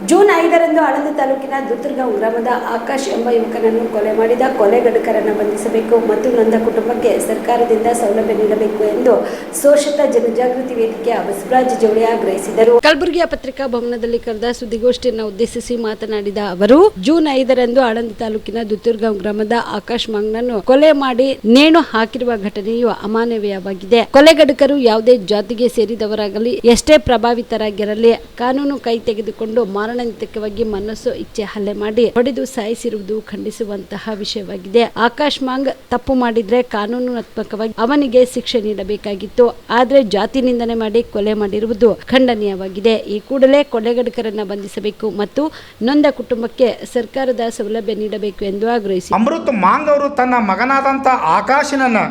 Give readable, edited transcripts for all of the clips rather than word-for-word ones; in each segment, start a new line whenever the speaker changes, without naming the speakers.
June 5ರಂದು Aland ತಾಲೂಕಿನ ದುತ್ತರ್ಗಾಂವ್ ಗ್ರಾಮದ ಆಕಾಶ್ ಎಂಬ ಯುವಕನನ್ನು ಕೊಲೆ ಮಾಡಿದ ಕೊಲೆಗಡುಕರನ್ನು ಬಂಧಿಸಬೇಕು ಮತ್ತು ನೊಂದ ಕುಟುಂಬಕ್ಕೆ ಸರ್ಕಾರದಿಂದ ಸೌಲಭ್ಯ ನೀಡಬೇಕು ಎಂದು ಶೋಷಿತ ಜನಜಾಗೃತಿ ವೇದಿಕೆಯ ಬಸವರಾಜ ಜೋಳಿ ಆಗ್ರಹಿಸಿದರು. ಕಲಬುರಗಿಯ ಪತ್ರಿಕಾ ಭವನದಲ್ಲಿ ಕರೆದ ಸುದ್ದಿಗೋಷ್ಠಿಯನ್ನು ಉದ್ದೇಶಿಸಿ ಮಾತನಾಡಿದ ಅವರು, ಜೂನ್ 5ರಂದು ಆಳಂದ ತಾಲೂಕಿನ ದುತ್ತರ್ಗಾಂವ್ ಗ್ರಾಮದ ಆಕಾಶ್ ಮಂಗ್ನನ್ನು ಕೊಲೆ ಮಾಡಿ ನೇಣು ಹಾಕಿರುವ ಘಟನೆಯು ಅಮಾನವೀಯವಾಗಿದೆ. ಕೊಲೆಗಡುಕರು ಯಾವುದೇ ಜಾತಿಗೆ ಸೇರಿದವರಾಗಲಿ, ಎಷ್ಟೇ ಪ್ರಭಾವಿತರಾಗಿರಲಿ, ಕಾನೂನು ಕೈ ತೆಗೆದುಕೊಂಡು ಮಾರಣಾಂತಿಕವಾಗಿ ಮನಸ್ಸು ಇಚ್ಛೆ ಹಲ್ಲೆ ಮಾಡಿ ಹೊಡೆದು ಸಾಯಿಸಿರುವುದು ಖಂಡಿಸುವಂತಹ ವಿಷಯವಾಗಿದೆ. ಆಕಾಶ್ ಮಾಂಗ್ ತಪ್ಪು ಮಾಡಿದ್ರೆ ಕಾನೂನಾತ್ಮಕವಾಗಿ ಅವನಿಗೆ ಶಿಕ್ಷೆ ನೀಡಬೇಕಾಗಿತ್ತು. ಆದ್ರೆ ಜಾತಿ ನಿಂದನೆ ಮಾಡಿ ಕೊಲೆ ಮಾಡಿರುವುದು ಖಂಡನೀಯವಾಗಿದೆ. ಈ ಕೂಡಲೇ ಕೊಲೆಗಡುಕರನ್ನ ಬಂಧಿಸಬೇಕು ಮತ್ತು ನೊಂದ ಕುಟುಂಬಕ್ಕೆ ಸರ್ಕಾರದ ಸೌಲಭ್ಯ ನೀಡಬೇಕು ಎಂದು ಆಗ್ರಹಿಸಿದರು.
ಅಮೃತ್ ಮಾಂಗ್ ಅವರು ತನ್ನ ಮಗನಾದಂಥ ಆಕಾಶನನ್ನ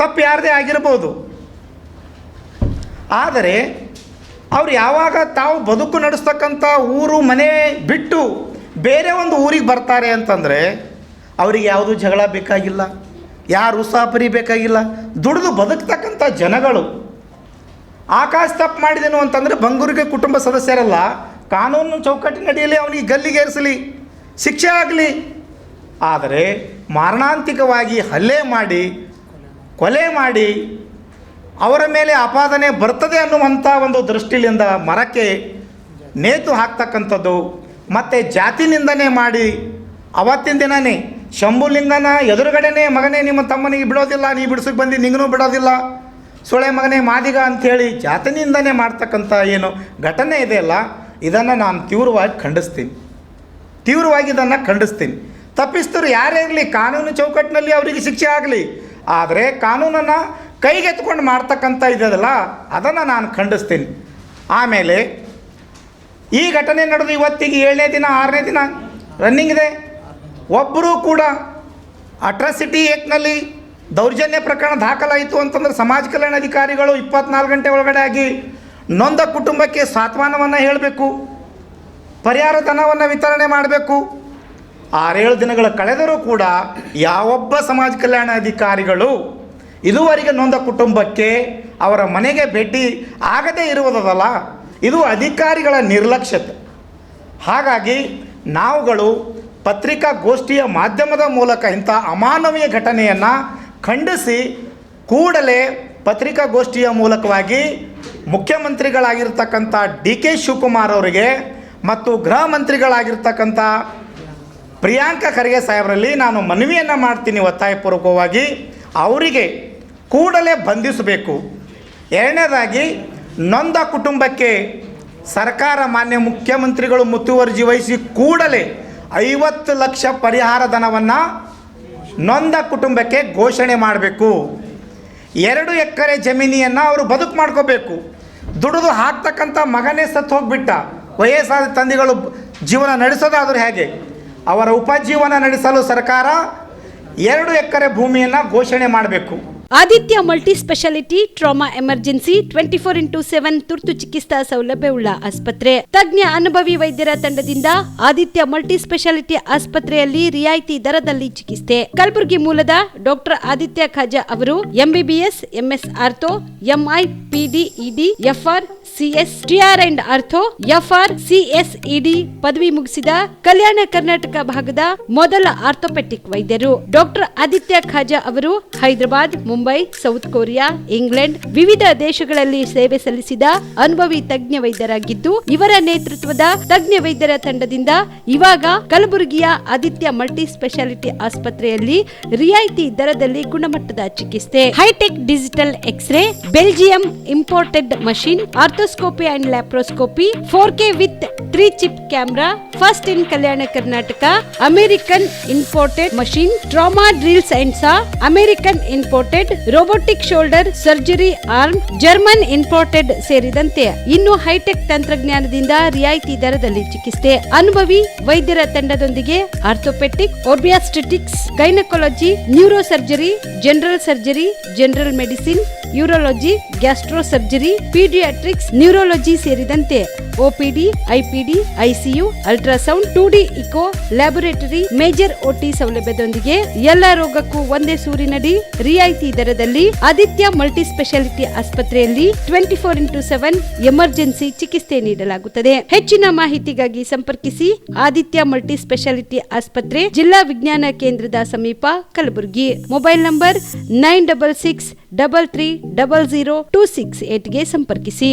ತಪ್ಪು ಯಾರದೇ ಆಗಿರಬಹುದು, ಆದರೆ ಅವ್ರು ಯಾವಾಗ ತಾವು ಬದುಕು ನಡೆಸ್ತಕ್ಕಂಥ ಊರು ಮನೆ ಬಿಟ್ಟು ಬೇರೆ ಒಂದು ಊರಿಗೆ ಬರ್ತಾರೆ ಅಂತಂದರೆ ಅವರಿಗೆ ಯಾವುದೂ ಜಗಳ ಬೇಕಾಗಿಲ್ಲ, ಯಾರು ಉಸಾಪರಿ ಬೇಕಾಗಿಲ್ಲ, ದುಡಿದು ಬದುಕ್ತಕ್ಕಂಥ ಜನಗಳು. ಆಕಾಶ ತಪ್ಪು ಮಾಡಿದೆನು ಅಂತಂದರೆ ಬಂಗೂರಿಗೆ ಕುಟುಂಬ ಸದಸ್ಯರಲ್ಲ, ಕಾನೂನು ಚೌಕಟ್ಟಿನಡಿಯಲ್ಲಿ ಅವನಿಗೆ ಗಲ್ಲಿಗೇರಿಸಲಿ, ಶಿಕ್ಷೆ ಆಗಲಿ. ಆದರೆ ಮಾರಣಾಂತಿಕವಾಗಿ ಹಲ್ಲೆ ಮಾಡಿ ಕೊಲೆ ಮಾಡಿ ಅವರ ಮೇಲೆ ಆಪಾದನೆ ಬರ್ತದೆ ಅನ್ನುವಂಥ ಒಂದು ದೃಷ್ಟಿಯಿಂದ ಮರಕ್ಕೆ ನೇತು ಹಾಕ್ತಕ್ಕಂಥದ್ದು ಮತ್ತು ಜಾತಿ ನಿಂದನೆ ಮಾಡಿ ಅವತ್ತಿನ ದಿನವೇ ಶಂಭುಲಿಂಗನ ಎದುರುಗಡೆನೇ ಮಗನೇ ನಿಮ್ಮ ತಮ್ಮನಿಗೆ ಬಿಡೋದಿಲ್ಲ, ನೀ ಬಿಡಿಸಕ್ಕೆ ಬಂದು ನಿಂಗೂ ಬಿಡೋದಿಲ್ಲ, ಸೊಳೆ ಮಗನೇ ಮಾದಿಗ ಅಂಥೇಳಿ ಜಾತಿ ನಿಂದನೆ ಮಾಡ್ತಕ್ಕಂಥ ಏನು ಘಟನೆ ಇದೆಯಲ್ಲ, ಇದನ್ನು ನಾನು ತೀವ್ರವಾಗಿ ಇದನ್ನು ಖಂಡಿಸ್ತೀನಿ. ತಪ್ಪಿಸ್ತರು ಯಾರೇ ಇರಲಿ, ಕಾನೂನು ಚೌಕಟ್ಟಿನಲ್ಲಿ ಅವರಿಗೆ ಶಿಕ್ಷೆ ಆಗಲಿ, ಆದರೆ ಕಾನೂನನ್ನು ಕೈಗೆತ್ಕೊಂಡು ಮಾಡ್ತಕ್ಕಂಥ ಇದೆಯಲ್ಲ ಅದನ್ನು ನಾನು ಖಂಡಿಸ್ತೀನಿ. ಆಮೇಲೆ ಈ ಘಟನೆ ನಡೆದು ಇವತ್ತಿಗೆ 7ನೇ ದಿನ 6ನೇ ದಿನ ರನ್ನಿಂಗ್ ಇದೆ. ಒಬ್ಬರೂ ಕೂಡ ಅಟ್ರಾಸಿಟಿ ಆ್ಯಕ್ಟ್ನಲ್ಲಿ ದೌರ್ಜನ್ಯ ಪ್ರಕರಣ ದಾಖಲಾಯಿತು ಅಂತಂದ್ರೆ ಸಮಾಜ ಕಲ್ಯಾಣ ಅಧಿಕಾರಿಗಳು 24 ಗಂಟೆ ಒಳಗಡೆ ಆಗಿ ನೊಂದ ಕುಟುಂಬಕ್ಕೆ ಸಾಂತ್ವನವನ್ನು ಹೇಳಬೇಕು, ಪರಿಹಾರ ಧನವನ್ನು ವಿತರಣೆ ಮಾಡಬೇಕು. 6-7 ದಿನಗಳ ಕಳೆದರೂ ಕೂಡ ಯಾವೊಬ್ಬ ಸಮಾಜ ಕಲ್ಯಾಣ ಅಧಿಕಾರಿಗಳು ಇದುವರೆಗೆ ನೊಂದ ಕುಟುಂಬಕ್ಕೆ ಅವರ ಮನೆಗೆ ಭೇಟಿ ಆಗದೇ ಇರುವುದಲ್ಲ, ಇದು ಅಧಿಕಾರಿಗಳ ನಿರ್ಲಕ್ಷ್ಯತೆ. ಹಾಗಾಗಿ ನಾವುಗಳು ಪತ್ರಿಕಾಗೋಷ್ಠಿಯ ಮಾಧ್ಯಮದ ಮೂಲಕ ಇಂಥ ಅಮಾನವೀಯ ಘಟನೆಯನ್ನು ಖಂಡಿಸಿ ಕೂಡಲೇ ಪತ್ರಿಕಾಗೋಷ್ಠಿಯ ಮೂಲಕವಾಗಿ ಮುಖ್ಯಮಂತ್ರಿಗಳಾಗಿರ್ತಕ್ಕಂಥ ಡಿ.ಕೆ. ಶಿವಕುಮಾರ್ ಅವರಿಗೆ ಮತ್ತು ಗೃಹ ಮಂತ್ರಿಗಳಾಗಿರ್ತಕ್ಕಂಥ ಪ್ರಿಯಾಂಕ ಖರ್ಗೆ ಸಾಹೇಬರಲ್ಲಿ ನಾನು ಮನವಿಯನ್ನು ಮಾಡ್ತೀನಿ. ಒತ್ತಾಯಪೂರ್ವಕವಾಗಿ ಅವರಿಗೆ ಕೂಡಲೇ ಬಂಧಿಸಬೇಕು. ಎರಡನೇದಾಗಿ ನೊಂದ ಕುಟುಂಬಕ್ಕೆ ಸರ್ಕಾರ ಮಾನ್ಯ ಮುಖ್ಯಮಂತ್ರಿಗಳು ಮುತುವರ್ಜಿ ವಹಿಸಿ ಕೂಡಲೇ 50 ಲಕ್ಷ ಪರಿಹಾರ ಧನವನ್ನು ನೊಂದ ಕುಟುಂಬಕ್ಕೆ ಘೋಷಣೆ ಮಾಡಬೇಕು. 2 ಎಕರೆ ಜಮೀನಿಯನ್ನು ಅವರು ಬದುಕು ಮಾಡ್ಕೋಬೇಕು. ದುಡಿದು ಹಾಕ್ತಕ್ಕಂಥ ಮಗನೇ ಸತ್ತು ಹೋಗಿಬಿಟ್ಟ, ವಯಸ್ಸಾದ ತಂದೆಗಳು ಜೀವನ ನಡೆಸೋದಾದರೂ ಹೇಗೆ? ಅವರ ಉಪಜೀವನ ನಡೆಸಲು ಸರ್ಕಾರ 2 ಎಕರೆ ಭೂಮಿಯನ್ನು ಘೋಷಣೆ ಮಾಡಬೇಕು.
Aditya multi speciality trauma emergency 24x7 ತುರ್ತು ಚಿಕಿತ್ಸಾ ಸೌಲಭ್ಯವುಳ್ಳ ಆಸ್ಪತ್ರೆ. ತಜ್ಞ ಅನುಭವಿ ವೈದ್ಯರ ತಂಡದಿಂದ ಆದಿತ್ಯ ಮಲ್ಟಿ ಸ್ಪೆಷಾಲಿಟಿ ಆಸ್ಪತ್ರೆಯಲ್ಲಿ ರಿಯಾಯಿತಿ ದರದಲ್ಲಿ ಚಿಕಿತ್ಸೆ. ಕಲಬುರಗಿ ಮೂಲದ ಡಾಕ್ಟರ್ ಆದಿತ್ಯ ಖಾಜಾ ಅವರು MBBS, MS ortho, MI, PD, ED, FR, CS, TR and ortho, FR, CS, ED ಪದವಿ ಮುಗಿಸಿದ ಕಲ್ಯಾಣ ಕರ್ನಾಟಕ ಭಾಗದ ಮೊದಲ ಆರ್ಥೋಪೆಟಿಕ್ ವೈದ್ಯರು. ಡಾಕ್ಟರ್ ಆದಿತ್ಯ ಖಾಜಾ ಅವರು Hyderabad, Mumbai, south Korea, England ವಿವಿಧ ದೇಶಗಳಲ್ಲಿ ಸೇವೆ ಸಲ್ಲಿಸಿದ ಅನುಭವಿ ತಜ್ಞ ವೈದ್ಯರಾಗಿದ್ದು, ಇವರ ನೇತೃತ್ವದ ತಜ್ಞ ವೈದ್ಯರ ತಂಡದಿಂದ ಇವಾಗ ಕಲಬುರಗಿಯ ಆದಿತ್ಯ ಮಲ್ಟಿ ಸ್ಪೆಷಾಲಿಟಿ ಆಸ್ಪತ್ರೆಯಲ್ಲಿ ರಿಯಾಯಿತಿ ದರದಲ್ಲಿ ಗುಣಮಟ್ಟದ ಚಿಕಿತ್ಸೆ, hi-tech digital X-ray, Belgium imported machine, arthroscopy and laparoscopy, 4K with 3 chip camera, first in Kalyana Karnataka, American imported machine, trauma drills and saw, American imported robotic shoulder surgery arm, German imported ಸೇರಿದಂತೆ ಇನ್ನು high tech ತಂತ್ರಜ್ಞಾನದಿಂದ ರಿಯಾಯಿತಿ ದರದಲ್ಲಿ ಚಿಕಿತ್ಸೆ. ಅನುಭವಿ ವೈದ್ಯರ ತಂಡದೊಂದಿಗೆ orthopaedic, obstetrics, gynaecology, neuro surgery, general surgery, general medicine, urology, gastro surgery, paediatrics, neurology ಸೇರಿದಂತೆ OPD, IPD, ICU, ultrasound, 2D echo, laboratory, major OT ಸೌಲಭ್ಯದೊಂದಿಗೆ ಎಲ್ಲ ರೋಗಕ್ಕೂ ಒಂದೇ ಸೂರಿನಡಿ ರಿಯಾಯಿತಿ ದರದಲ್ಲಿ ಆದಿತ್ಯ ಮಲ್ಟಿ ಸ್ಪೆಷಾಲಿಟಿ ಆಸ್ಪತ್ರೆಯಲ್ಲಿ 24x7 ಎಮರ್ಜೆನ್ಸಿ ಚಿಕಿತ್ಸೆ ನೀಡಲಾಗುತ್ತದೆ. ಹೆಚ್ಚಿನ ಮಾಹಿತಿಗಾಗಿ ಸಂಪರ್ಕಿಸಿ ಆದಿತ್ಯ ಮಲ್ಟಿ ಸ್ಪೆಷಾಲಿಟಿ ಆಸ್ಪತ್ರೆ, ಜಿಲ್ಲಾ ವಿಜ್ಞಾನ ಕೇಂದ್ರದ ಸಮೀಪ, ಕಲಬುರಗಿ. ಮೊಬೈಲ್ ನಂಬರ್ 9663300268 ಗೆ ಸಂಪರ್ಕಿಸಿ.